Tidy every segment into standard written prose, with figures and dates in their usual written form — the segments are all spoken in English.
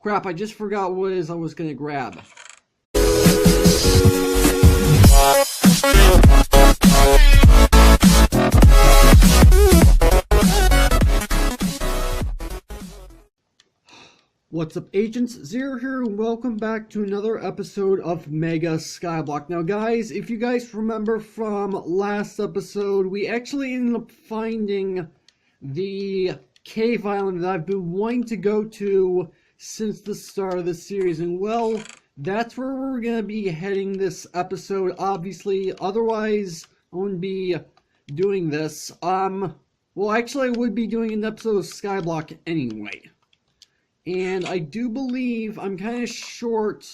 Crap, I just forgot what it is I was gonna grab. What's up, agents? Zero here, and welcome back to another episode of Mega Skyblock. Now guys, if you guys remember from last episode, we actually ended up finding the cave island that I've been wanting to go to since the start of the series, and well, that's where we're gonna be heading this episode, obviously. Otherwise, I wouldn't be doing this. Well, actually, I would be doing an episode of Skyblock anyway. And I do believe I'm kind of short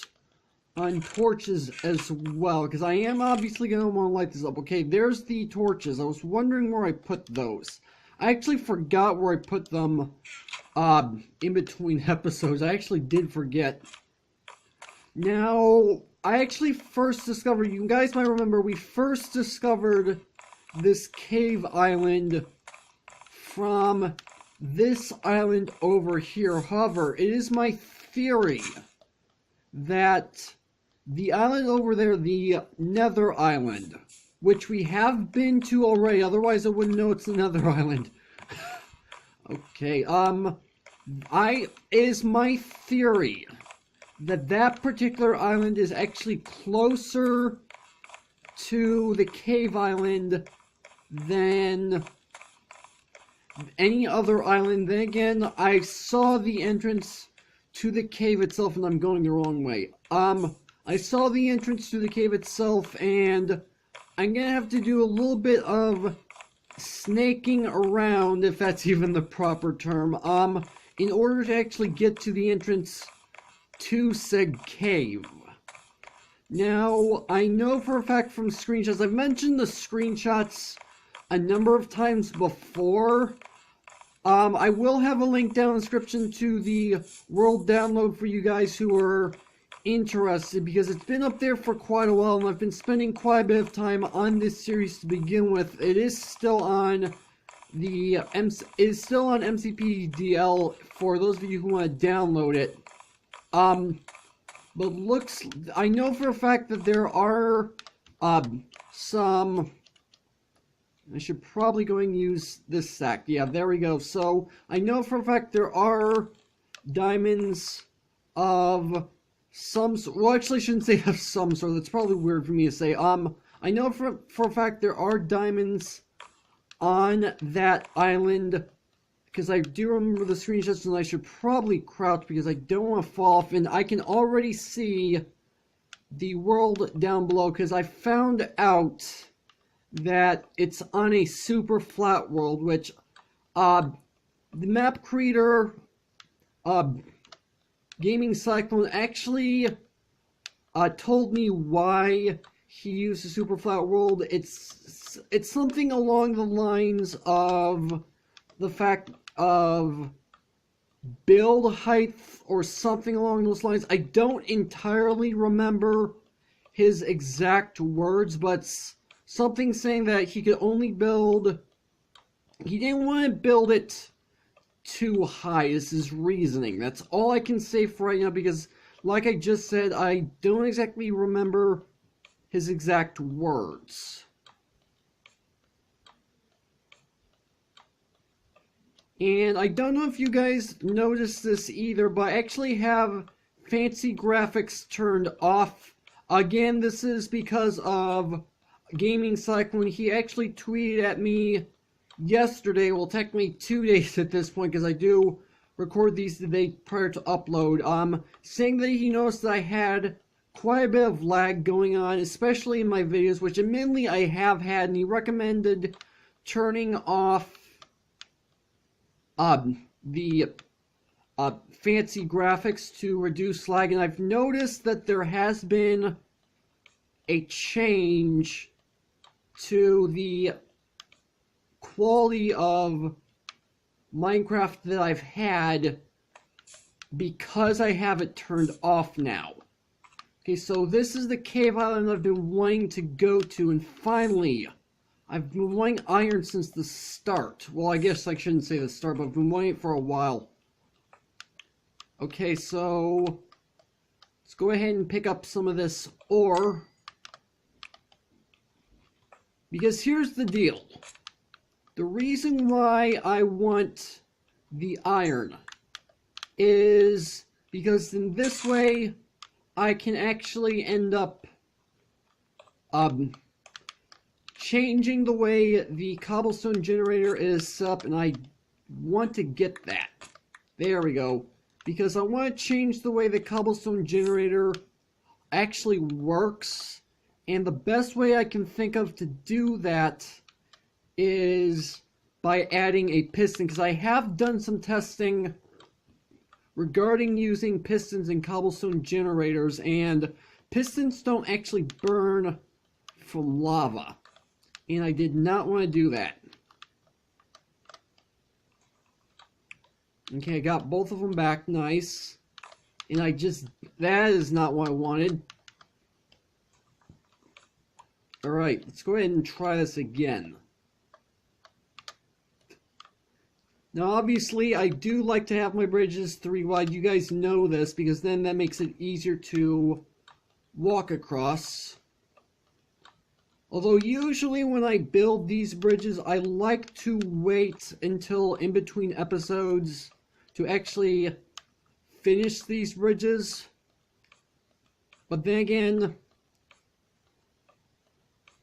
on torches as well, because I am obviously going to want to light this up. Okay, there's the torches. I was wondering where I put those. I actually forgot where I put them in between episodes. I actually did forget. Now, I actually first discovered, you guys might remember, we first discovered this cave island from this island over here. However, it is my theory that the island over there, the Nether Island, which we have been to already, otherwise I wouldn't know it's the Nether Island. Okay, it is my theory that that particular island is actually closer to the cave island than any other island. Then again, I saw the entrance to the cave itself, and I'm going the wrong way. I saw the entrance to the cave itself, and I'm gonna have to do a little bit of snaking around, if that's even the proper term, in order to actually get to the entrance to said cave. Now, I know for a fact from screenshots, I've mentioned the screenshots a number of times before. I will have a link down in the description to the world download for you guys who are interested, because it's been up there for quite a while, and I've been spending quite a bit of time on this series to begin with. It is still on the MCPDL for those of you who want to download it. But I know for a fact that there are some. I should probably go and use this sack. Yeah, there we go. So, I know for a fact there are diamonds of some sort. Well, actually, I shouldn't say of some sort. That's probably weird for me to say. I know for a fact there are diamonds on that island, because I do remember the screenshots, and I should probably crouch because I don't want to fall off. And I can already see the world down below, because I found out that it's on a super flat world, which the map creator Gaming Cyclone actually told me why he used a super flat world. It's something along the lines of the fact of build height or something along those lines. I don't entirely remember his exact words, but something saying that he could only build, he didn't want to build it too high is his reasoning. That's all I can say for right now, because like I just said, I don't exactly remember his exact words. And I don't know if you guys noticed this either, but I actually have fancy graphics turned off. Again, this is because of Gaming Cyclone. He actually tweeted at me yesterday, well, technically 2 days at this point, because I do record these the day prior to upload, saying that he noticed that I had quite a bit of lag going on, especially in my videos, which admittedly I have had, and he recommended turning off the fancy graphics to reduce lag, and I've noticed that there has been a change to the quality of Minecraft that I've had because I have it turned off now. Okay, so this is the cave island I've been wanting to go to, and finally, I've been wanting iron since the start. Well, I guess I shouldn't say the start, but I've been wanting it for a while. Okay, so let's go ahead and pick up some of this ore. Because here's the deal. The reason why I want the iron is because in this way I can actually end up changing the way the cobblestone generator is set up, and I want to get that. There we go. Because I want to change the way the cobblestone generator actually works, and the best way I can think of to do that is by adding a piston, because I have done some testing regarding using pistons in cobblestone generators, and pistons don't actually burn from lava, and I did not want to do that. Okay, I got both of them back, nice. And that is not what I wanted. Alright, let's go ahead and try this again. Now obviously I do like to have my bridges 3 wide, you guys know this, because then that makes it easier to walk across. Although usually when I build these bridges, I like to wait until in between episodes to actually finish these bridges. But then again,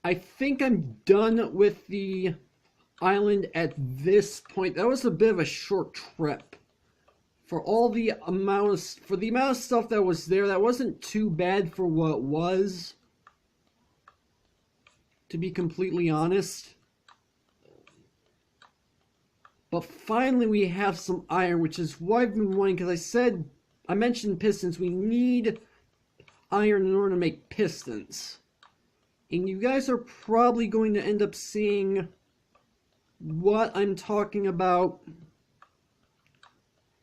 I think I'm done with the island at this point. That was a bit of a short trip. For the amount of stuff that was there, that wasn't too bad for what it was, to be completely honest. But finally we have some iron, which is what I've been wanting, because I mentioned pistons. We need iron in order to make pistons. And you guys are probably going to end up seeing what I'm talking about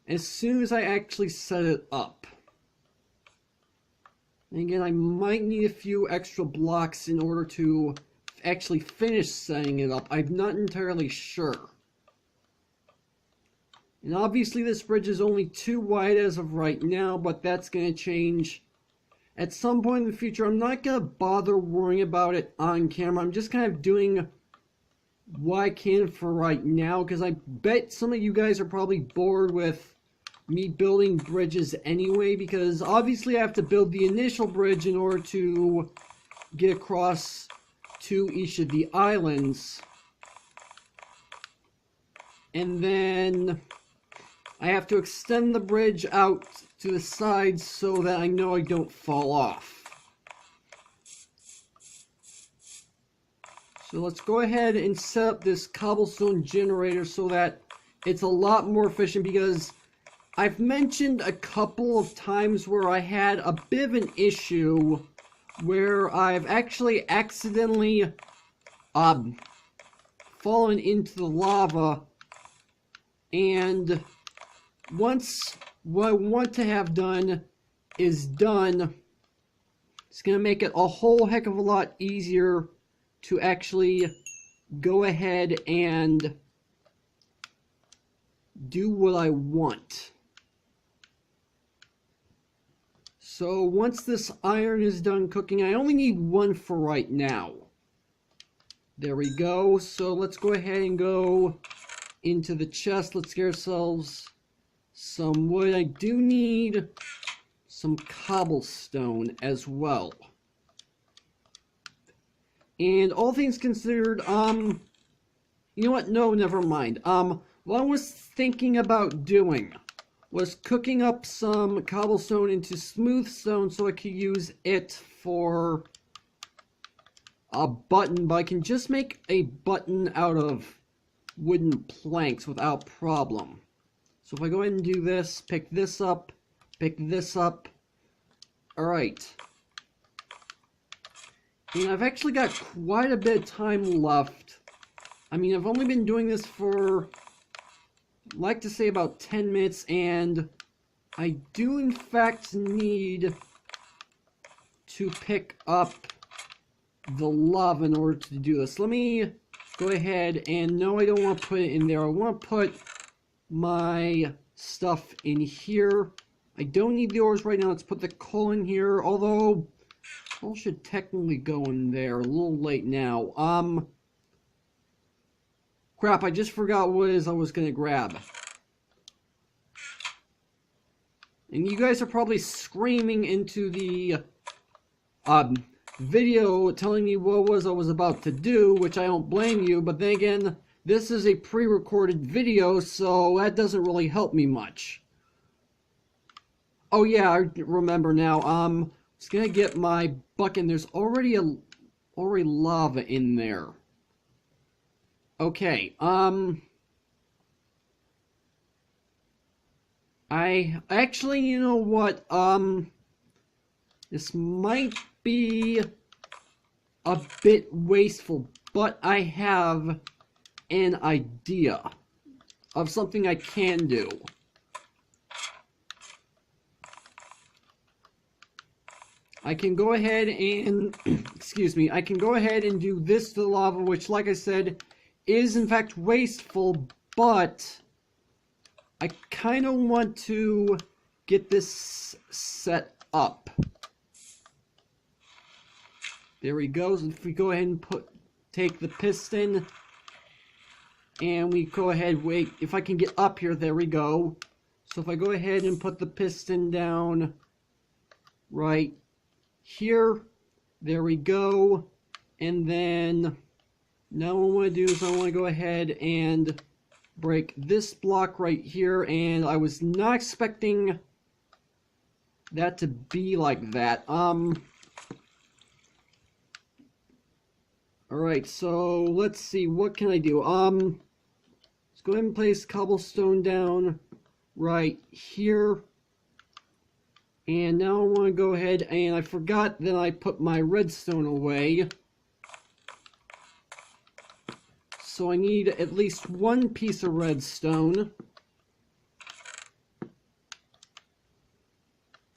as soon as I actually set it up. And again, I might need a few extra blocks in order to actually finish setting it up. I'm not entirely sure. And obviously this bridge is only 2 wide as of right now, but that's going to change at some point in the future. I'm not going to bother worrying about it on camera. I'm just kind of doing what I can for right now, because I bet some of you guys are probably bored with me building bridges anyway, because obviously I have to build the initial bridge in order to get across to each of the islands. And then I have to extend the bridge out to the sides so that I know I don't fall off. So let's go ahead and set up this cobblestone generator so that it's a lot more efficient, because I've mentioned a couple of times where I had a bit of an issue where I've actually accidentally fallen into the lava, and once what I want to have done is done, it's going to make it a whole heck of a lot easier to actually go ahead and do what I want. So once this iron is done cooking, I only need 1 for right now. There we go. So let's go ahead and go into the chest. Let's get ourselves some wood. I do need some cobblestone as well. And all things considered, you know what? No, never mind. What I was thinking about doing was cooking up some cobblestone into smooth stone so I could use it for a button, but I can just make a button out of wooden planks without problem. So if I go ahead and do this, pick this up, alright. And I've actually got quite a bit of time left. I mean, I've only been doing this for, I'd like to say, about 10 minutes, and I do in fact need to pick up the lava in order to do this. Let me go ahead and, no, I don't want to put it in there. I want to put my stuff in here. I don't need the ores right now. Let's put the coal in here. Although, coal should technically go in there. A little late now. Crap, I just forgot what it is I was going to grab. And you guys are probably screaming into the video telling me what was I was about to do, which I don't blame you, but then again, this is a pre-recorded video, so that doesn't really help me much. Oh yeah, I remember now. Just gonna get my bucket, and there's already lava in there. Okay, I actually, you know what, this might be a bit wasteful, but I have an idea of something I can do. I can go ahead and, excuse me, I can go ahead and do this to the lava, which, like I said, is in fact wasteful, but I kind of want to get this set up. There he goes. If we go ahead and take the piston, and we go ahead, wait, if I can get up here, there we go. So if I go ahead and put the piston down right here, there we go. And then now what I want to do is I want to go ahead and break this block right here, and I was not expecting that to be like that. Alright, so let's see, what can I do? Let's go ahead and place cobblestone down right here. And now I want to go ahead, and I forgot that I put my redstone away. So I need at least one piece of redstone.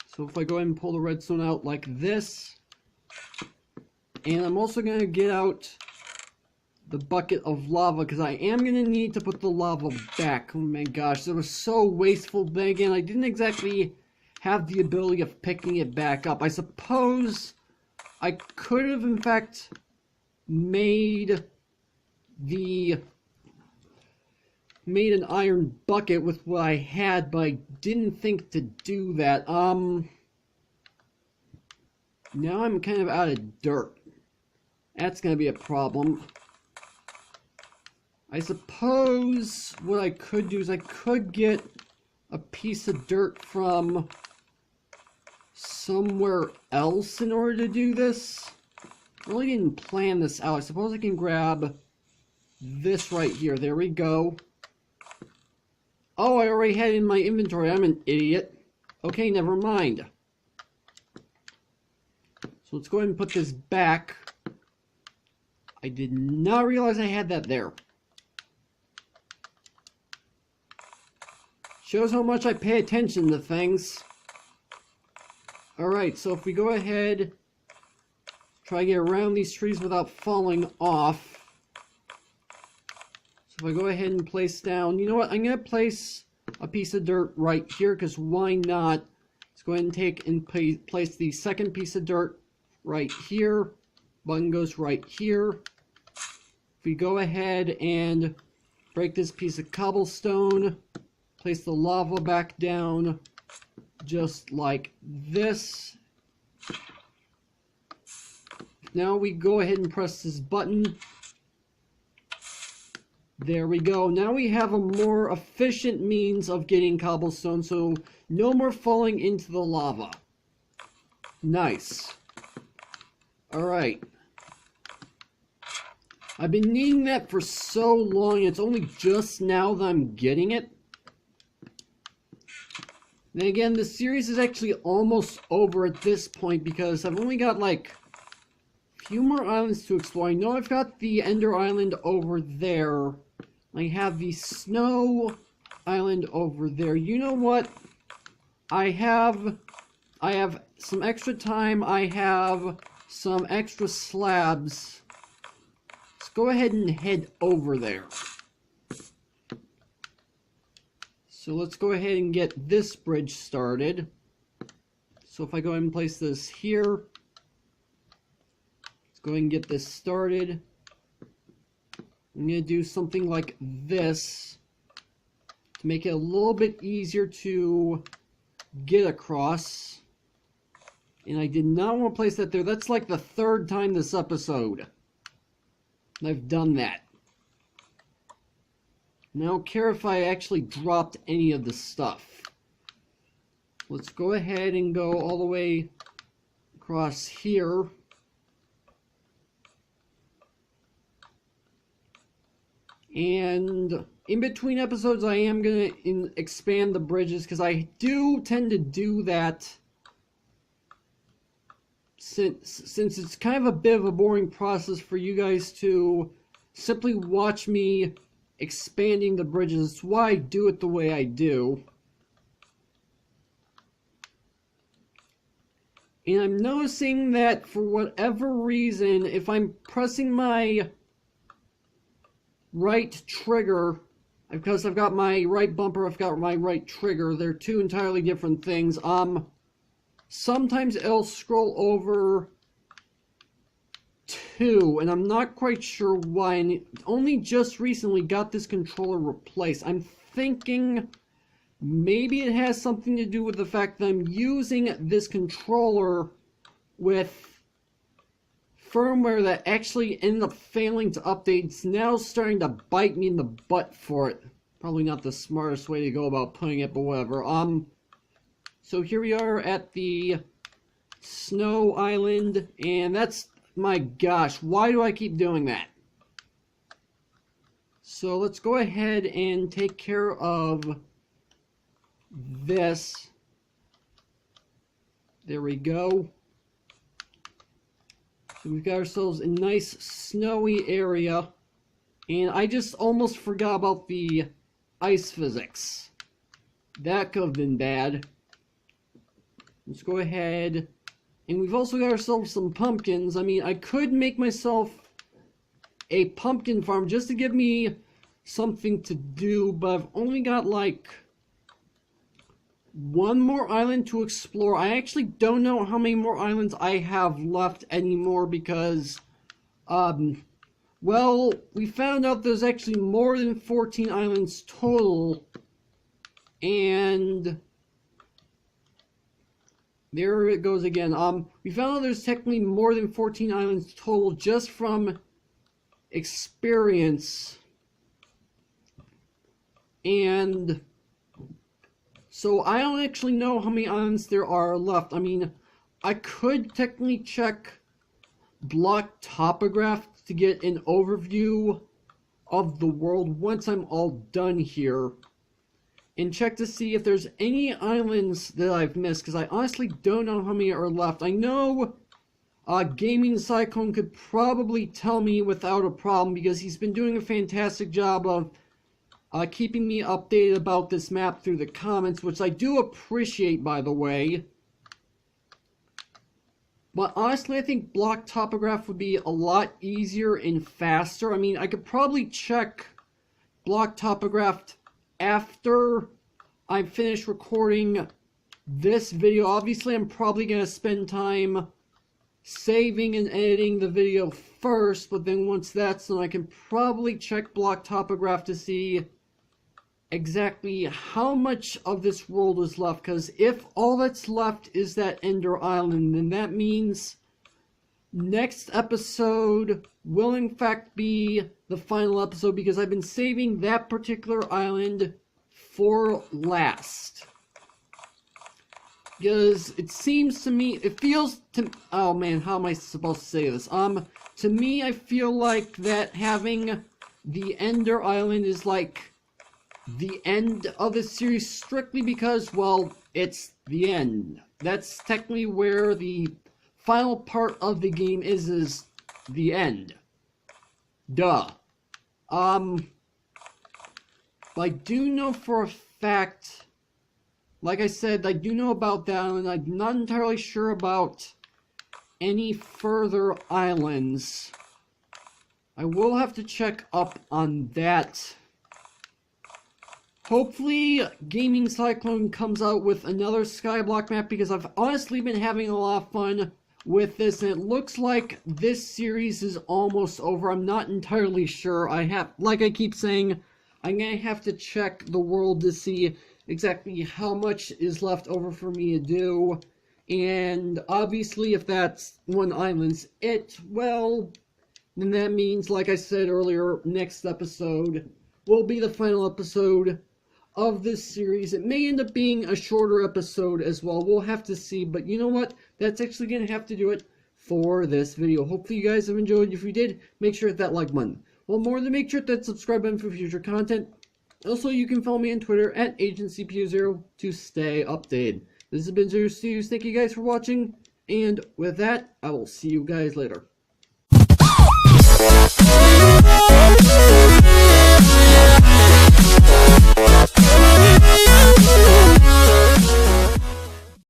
So if I go ahead and pull the redstone out like this, and I'm also going to get out the bucket of lava, because I am going to need to put the lava back. Oh my gosh, that was so wasteful. Then again, I didn't exactly have the ability of picking it back up. I suppose I could have, in fact, made an iron bucket with what I had, but I didn't think to do that. Now I'm kind of out of dirt. That's gonna be a problem. I suppose what I could do is I could get a piece of dirt from somewhere else in order to do this. I really didn't plan this out. I suppose I can grab this right here. There we go. Oh, I already had it in my inventory. I'm an idiot. Okay, never mind. So let's go ahead and put this back. I did not realize I had that there. Shows how much I pay attention to things. Alright, so if we go ahead, try to get around these trees without falling off. So if I go ahead and place down, you know what, I'm going to place a piece of dirt right here, because why not? Let's go ahead and take and place the second piece of dirt right here. Button goes right here. If we go ahead and break this piece of cobblestone, place the lava back down just like this. Now we go ahead and press this button. There we go. Now we have a more efficient means of getting cobblestone, so no more falling into the lava. Nice. Alright. I've been needing that for so long, it's only just now that I'm getting it. Then again, the series is actually almost over at this point, because I've only got like a few more islands to explore. I know I've got the Ender Island over there. I have the Snow Island over there. You know what? I have some extra time. I have some extra slabs. Let's go ahead and head over there. So let's go ahead and get this bridge started. So if I go ahead and place this here, let's go ahead and get this started. I'm going to do something like this to make it a little bit easier to get across. And I did not want to place that there. That's like the third time this episode I've done that. And I don't care if I actually dropped any of the stuff. Let's go ahead and go all the way across here. And in between episodes, I am going to expand the bridges, because I do tend to do that since it's kind of a bit of a boring process for you guys to simply watch me expanding the bridges. That's why I do it the way I do. And I'm noticing that for whatever reason, if I'm pressing my right trigger, because I've got my right bumper, I've got my right trigger, they're two entirely different things. Sometimes it'll scroll over two, and I'm not quite sure why, and only just recently got this controller replaced. I'm thinking maybe it has something to do with the fact that I'm using this controller with firmware that actually ended up failing to update. It's now starting to bite me in the butt for it. Probably not the smartest way to go about putting it, but whatever. So here we are at the snow island, and that's, my gosh, why do I keep doing that? So let's go ahead and take care of this. There we go. So we've got ourselves a nice snowy area, and I just almost forgot about the ice physics. That could have been bad. Let's go ahead, and we've also got ourselves some pumpkins. I mean, I could make myself a pumpkin farm just to give me something to do, but I've only got like one more island to explore. I actually don't know how many more islands I have left anymore because, well, we found out there's actually more than 14 islands total, and there it goes again. We found out there's technically more than 14 islands total just from experience, and so I don't actually know how many islands there are left. I mean, I could technically check block topograph to get an overview of the world once I'm all done here, and check to see if there's any islands that I've missed, because I honestly don't know how many are left. I know Gaming Cyclone could probably tell me without a problem, because he's been doing a fantastic job of keeping me updated about this map through the comments, which I do appreciate, by the way. But honestly, I think block topograph would be a lot easier and faster. I mean, I could probably check block topograph after I finish recording this video. Obviously, I'm probably going to spend time saving and editing the video first, but then once that's done, I can probably check block topograph to see exactly how much of this world is left, because if all that's left is that Ender Island, then that means next episode will in fact be the final episode, because I've been saving that particular island for last. Because it seems to me, it feels to, oh man, how am I supposed to say this? To me, I feel like that having the Ender Island is like the end of the series, strictly because, well, it's the end. That's technically where the final part of the game is the end. Duh. But I do know for a fact, like I said, I do know about that island. I'm not entirely sure about any further islands. I will have to check up on that hopefully Gaming Cyclone comes out with another Skyblock map, because I've honestly been having a lot of fun with this, and it looks like this series is almost over. I'm not entirely sure. Like I keep saying, I'm gonna have to check the world to see exactly how much is left over for me to do. And obviously, if that's one island's it, well, then that means, like I said earlier, next episode will be the final episode of this series. It may end up being a shorter episode as well. We'll have to see. But you know what? That's actually going to have to do it for this video. Hopefully you guys have enjoyed. If you did, make sure to hit that like button. Well, more than make sure to hit that subscribe button for future content. Also, you can follow me on Twitter at AgentCPU0 to stay updated. This has been Zero Studios. Thank you guys for watching. And with that, I will see you guys later.